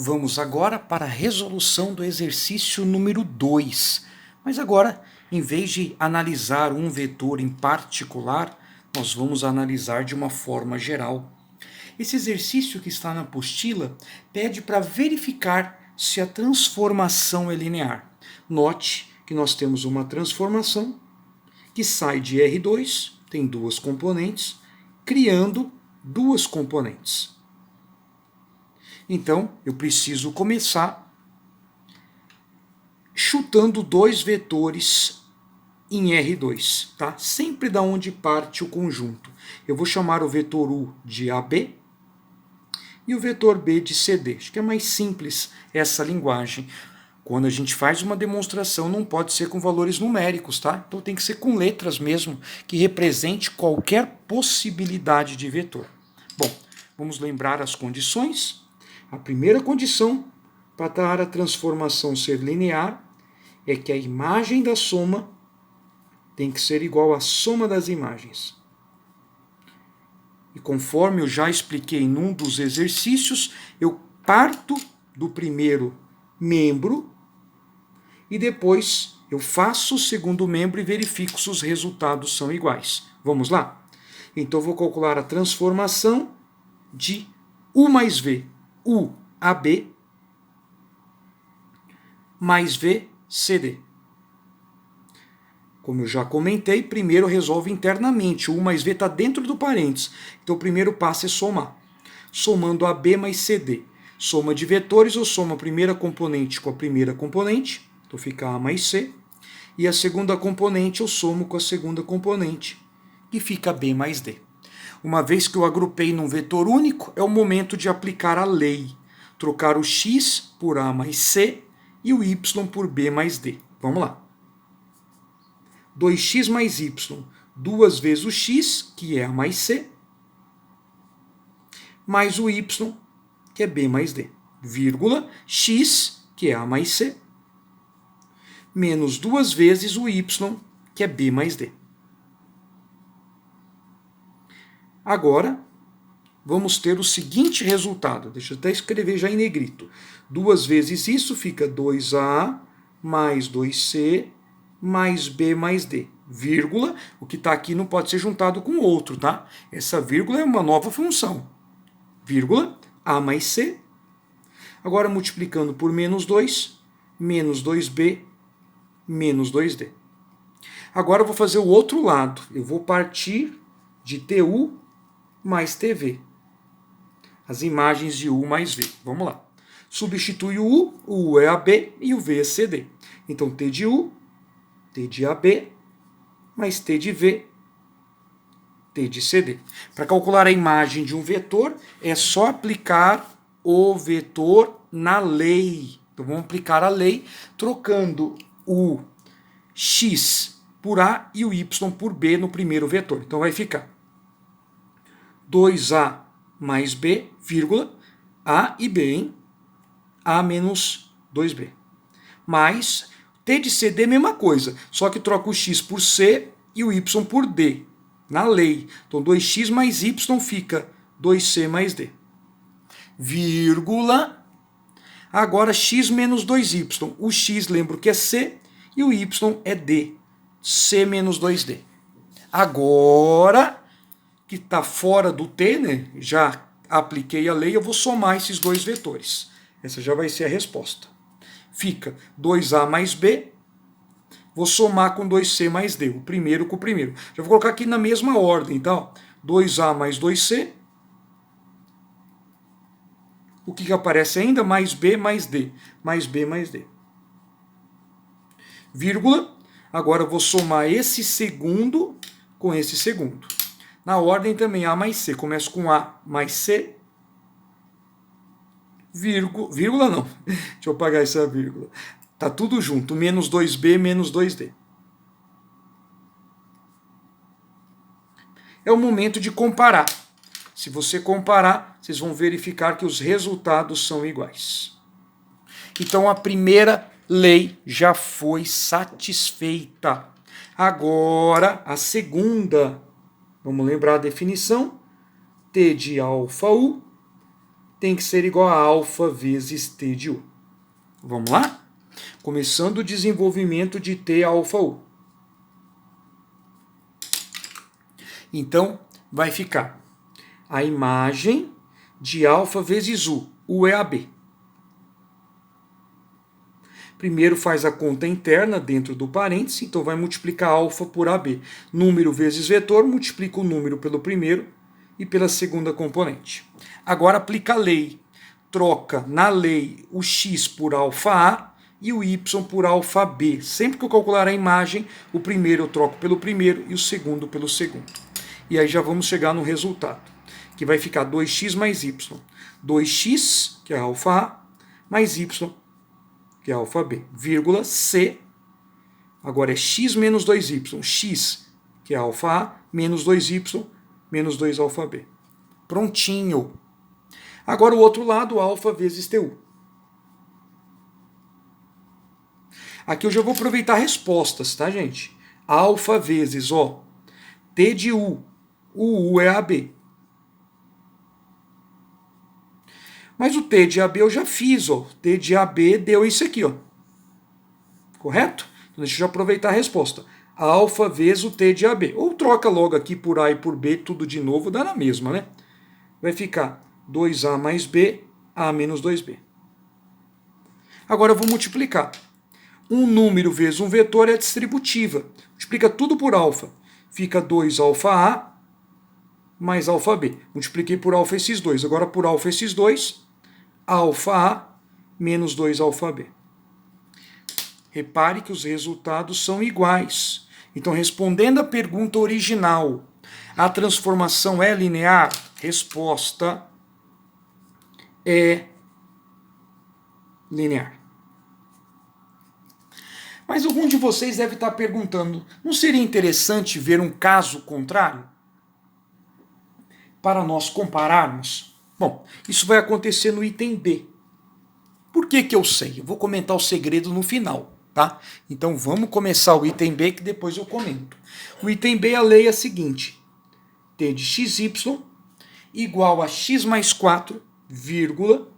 Vamos agora para a resolução do exercício número 2. Mas agora, em vez de analisar um vetor em particular, nós vamos analisar de uma forma geral. Esse exercício que está na apostila pede para verificar se a transformação é linear. Note que nós temos uma transformação que sai de R2, tem duas componentes, criando duas componentes. Então, eu preciso começar chutando dois vetores em R2, tá? Sempre da onde parte o conjunto. Eu vou chamar o vetor U de AB e o vetor B de CD. Acho que é mais simples essa linguagem. Quando a gente faz uma demonstração, não pode ser com valores numéricos, tá? Então tem que ser com letras mesmo, que represente qualquer possibilidade de vetor. Bom, vamos lembrar as condições. A primeira condição para a transformação ser linear é que a imagem da soma tem que ser igual à soma das imagens. E conforme eu já expliquei num dos exercícios, eu parto do primeiro membro e depois eu faço o segundo membro e verifico se os resultados são iguais. Vamos lá? Então eu vou calcular a transformação de U mais V. UAB mais VCD. Como eu já comentei, primeiro resolve internamente. U mais V está dentro do parênteses. Então o primeiro passo é somar. Somando AB mais CD. Soma de vetores, eu somo a primeira componente com a primeira componente. Então fica A mais C. E a segunda componente eu somo com a segunda componente, que fica B mais D. Uma vez que eu agrupei num vetor único, é o momento de aplicar a lei. Trocar o x por A mais C e o y por B mais D. Vamos lá. 2x mais y, duas vezes o x, que é A mais C, mais o y, que é B mais D. Vírgula, x, que é A mais C, menos duas vezes o y, que é B mais D. Agora, vamos ter o seguinte resultado. Deixa eu até escrever já em negrito. Duas vezes isso fica 2A mais 2C mais B mais D. Vírgula, o que está aqui não pode ser juntado com o outro, tá? Essa vírgula é uma nova função. Vírgula, A mais C. Agora multiplicando por menos 2, menos 2B, menos 2D. Agora eu vou fazer o outro lado. Eu vou partir de TU mais TV. As imagens de U mais V. Vamos lá. Substitui o U é AB e o V é CD. Então T de U, T de AB, mais T de V, T de CD. Para calcular a imagem de um vetor, é só aplicar o vetor na lei. Então vamos aplicar a lei trocando o x por A e o y por B no primeiro vetor. Então vai ficar 2A mais B, vírgula, A e B, hein? A menos 2B. Mais T de CD é a mesma coisa, só que troca o x por C e o y por D, na lei. Então 2x mais y fica 2C mais D. Vírgula, agora x menos 2y. O x lembro que é C e o y é D. C menos 2D. Agora que está fora do T, né? Já apliquei a lei, eu vou somar esses dois vetores. Essa já vai ser a resposta. Fica 2A mais B, vou somar com 2C mais D, o primeiro com o primeiro. Já vou colocar aqui na mesma ordem, então. 2A mais 2C, o que aparece ainda? Mais B mais D, mais B mais D. Vírgula, agora eu vou somar esse segundo com esse segundo. Na ordem também A mais C. Começo com A mais C. Vírgula não. Deixa eu apagar essa vírgula. Tá tudo junto. Menos 2B, menos 2D. É o momento de comparar. Se você comparar, vocês vão verificar que os resultados são iguais. Então a primeira lei já foi satisfeita. Agora a segunda. Vamos lembrar a definição. T de alfa U tem que ser igual a alfa vezes T de U. Vamos lá? Começando o desenvolvimento de T alfa U. Então, vai ficar a imagem de alfa vezes U. U é AB. Primeiro faz a conta interna dentro do parêntese, então vai multiplicar alfa por AB. Número vezes vetor, multiplica o número pelo primeiro e pela segunda componente. Agora aplica a lei. Troca na lei o x por alfa A e o y por alfa B. Sempre que eu calcular a imagem, o primeiro eu troco pelo primeiro e o segundo pelo segundo. E aí já vamos chegar no resultado, que vai ficar 2x mais y. 2x, que é alfa A, mais y, que é alfa B, vírgula C, agora é x menos 2y, x, que é alfa A, menos 2y, menos 2 alfa B. Prontinho. Agora o outro lado, alfa vezes TU. Aqui eu já vou aproveitar respostas, tá, gente? Alfa vezes, ó, T de U. O U é AB. Mas o T de AB eu já fiz, ó. T de AB deu isso aqui, ó. Correto? Então deixa eu já aproveitar a resposta. Alfa vezes o T de AB. Ou troca logo aqui por A e por B, tudo de novo, dá na mesma, né? Vai ficar 2A mais B, A menos 2B. Agora eu vou multiplicar. Um número vezes um vetor é distributiva. Multiplica tudo por alfa. Fica 2 alfa A mais alfa B. Multipliquei por alfa esses dois. Agora por alfa esses dois, alfa A menos 2 alfa B. Repare que os resultados são iguais. Então, respondendo a pergunta original, a transformação é linear? Resposta é linear. Mas algum de vocês deve estar perguntando, não seria interessante ver um caso contrário? Para nós compararmos? Bom, isso vai acontecer no item B. Por que que eu sei? Eu vou comentar o segredo no final, tá? Então vamos começar o item B que depois eu comento. O item B, a lei é a seguinte. T de xy igual a x mais 4, vírgula,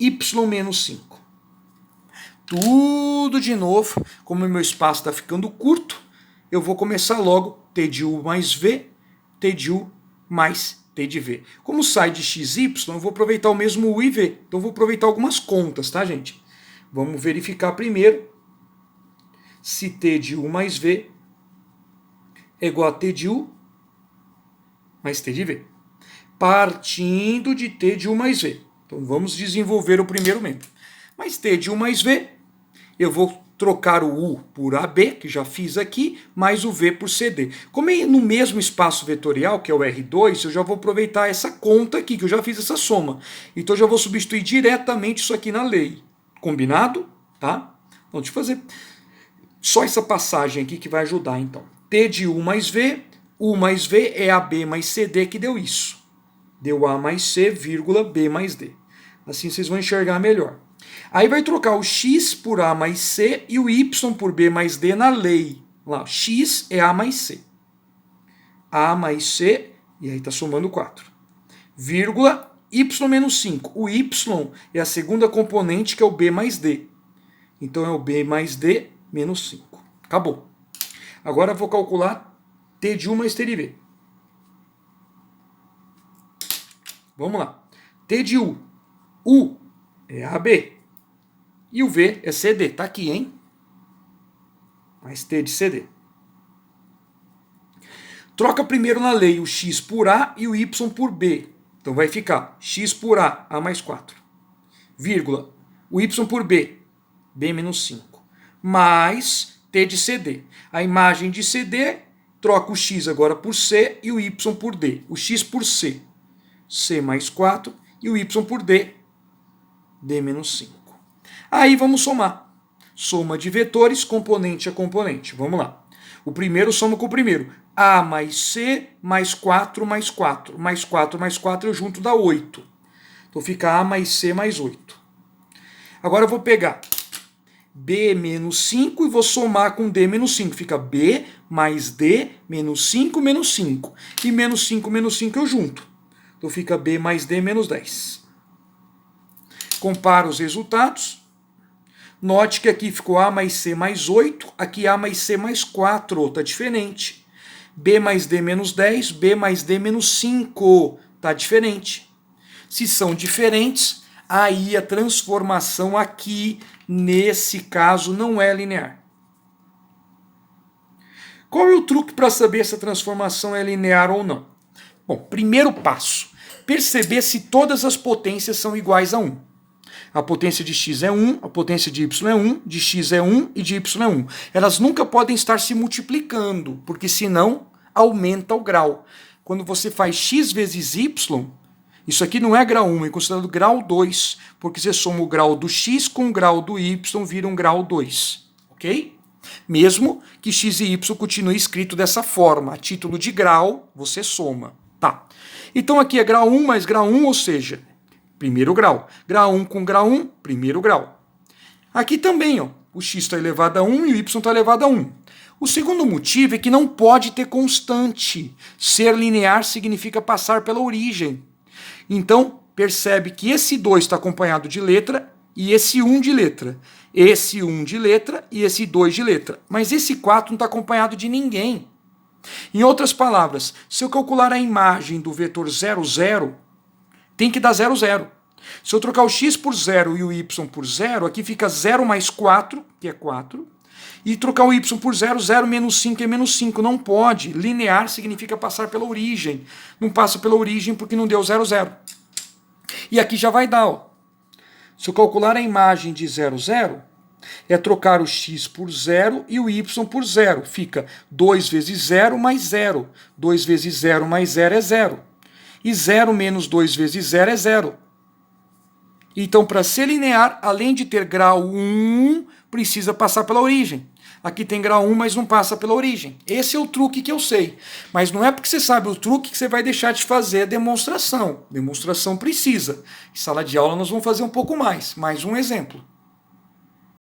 y menos 5. Tudo de novo, como o meu espaço está ficando curto, eu vou começar logo T de U mais V, T de U mais T de V. Como sai de XY, eu vou aproveitar o mesmo U e V. Então eu vou aproveitar algumas contas, tá, gente? Vamos verificar primeiro se T de U mais V é igual a T de U mais T de V. Partindo de T de U mais V. Então vamos desenvolver o primeiro membro. Mas T de U mais V, eu vou trocar o U por AB, que já fiz aqui, mais o V por CD. Como é no mesmo espaço vetorial, que é o R2, eu já vou aproveitar essa conta aqui, que eu já fiz essa soma. Então eu já vou substituir diretamente isso aqui na lei. Combinado? Tá? Então deixa eu fazer só essa passagem aqui que vai ajudar, então. T de U mais V é AB mais CD que deu isso. Deu A mais C, vírgula, B mais D. Assim vocês vão enxergar melhor. Aí vai trocar o x por A mais C e o y por B mais D na lei. Lá, x é A mais C. A mais C, e aí está somando 4. Vírgula, y menos 5. O y é a segunda componente, que é o B mais D. Então é o B mais D menos 5. Acabou. Agora eu vou calcular T de U mais T de V. Vamos lá. T de U. U é AB. E o V é CD. Tá aqui, hein? Mais T de CD. Troca primeiro na lei o x por A e o y por B. Então vai ficar x por A, A mais 4. Vírgula. O y por B, B menos 5. Mais T de CD. A imagem de CD, troca o x agora por C e o y por D. O x por C, C mais 4. E o y por D, D menos 5. Aí vamos somar. Soma de vetores, componente a componente. Vamos lá. O primeiro soma com o primeiro. A mais C mais 4 mais 4. Mais 4 mais 4 eu junto dá 8. Então fica A mais C mais 8. Agora eu vou pegar B menos 5 e vou somar com D menos 5. Fica B mais D menos 5 menos 5. E menos 5 eu junto. Então fica B mais D menos 10. Compara os resultados. Note que aqui ficou A mais C mais 8, aqui A mais C mais 4, está diferente. B mais D menos 10, B mais D menos 5, está diferente. Se são diferentes, aí a transformação aqui, nesse caso, não é linear. Qual é o truque para saber se a transformação é linear ou não? Bom, primeiro passo, perceber se todas as potências são iguais a 1. A potência de x é 1, a potência de y é 1, de x é 1 e de y é 1. Elas nunca podem estar se multiplicando, porque senão aumenta o grau. Quando você faz x vezes y, isso aqui não é grau 1, é considerado grau 2, porque você soma o grau do x com o grau do y, vira um grau 2, ok? Mesmo que x e y continue escrito dessa forma, a título de grau, você soma. Tá. Então aqui é grau 1 mais grau 1, ou seja, primeiro grau. Grau 1 com grau 1, primeiro grau. Aqui também, ó, o x está elevado a 1 e o y está elevado a 1. O segundo motivo é que não pode ter constante. Ser linear significa passar pela origem. Então, percebe que esse 2 está acompanhado de letra e esse 1 de letra. Esse 1 de letra e esse 2 de letra. Mas esse 4 não está acompanhado de ninguém. Em outras palavras, se eu calcular a imagem do vetor 0, 0, tem que dar 0, 0. Se eu trocar o x por 0 e o y por 0, aqui fica 0 mais 4, que é 4. E trocar o y por 0, 0 menos 5 é menos 5. Não pode. Linear significa passar pela origem. Não passa pela origem porque não deu 0, 0. E aqui já vai dar, ó. Se eu calcular a imagem de 0, 0, é trocar o x por 0 e o y por 0. Fica 2 vezes 0 mais 0. 2 vezes 0 mais 0 é 0. E 0 menos 2 vezes 0 é 0. Então, para ser linear, além de ter grau 1, precisa passar pela origem. Aqui tem grau 1, mas não passa pela origem. Esse é o truque que eu sei. Mas não é porque você sabe o truque que você vai deixar de fazer a demonstração. Demonstração precisa. Em sala de aula nós vamos fazer um pouco mais. Mais um exemplo.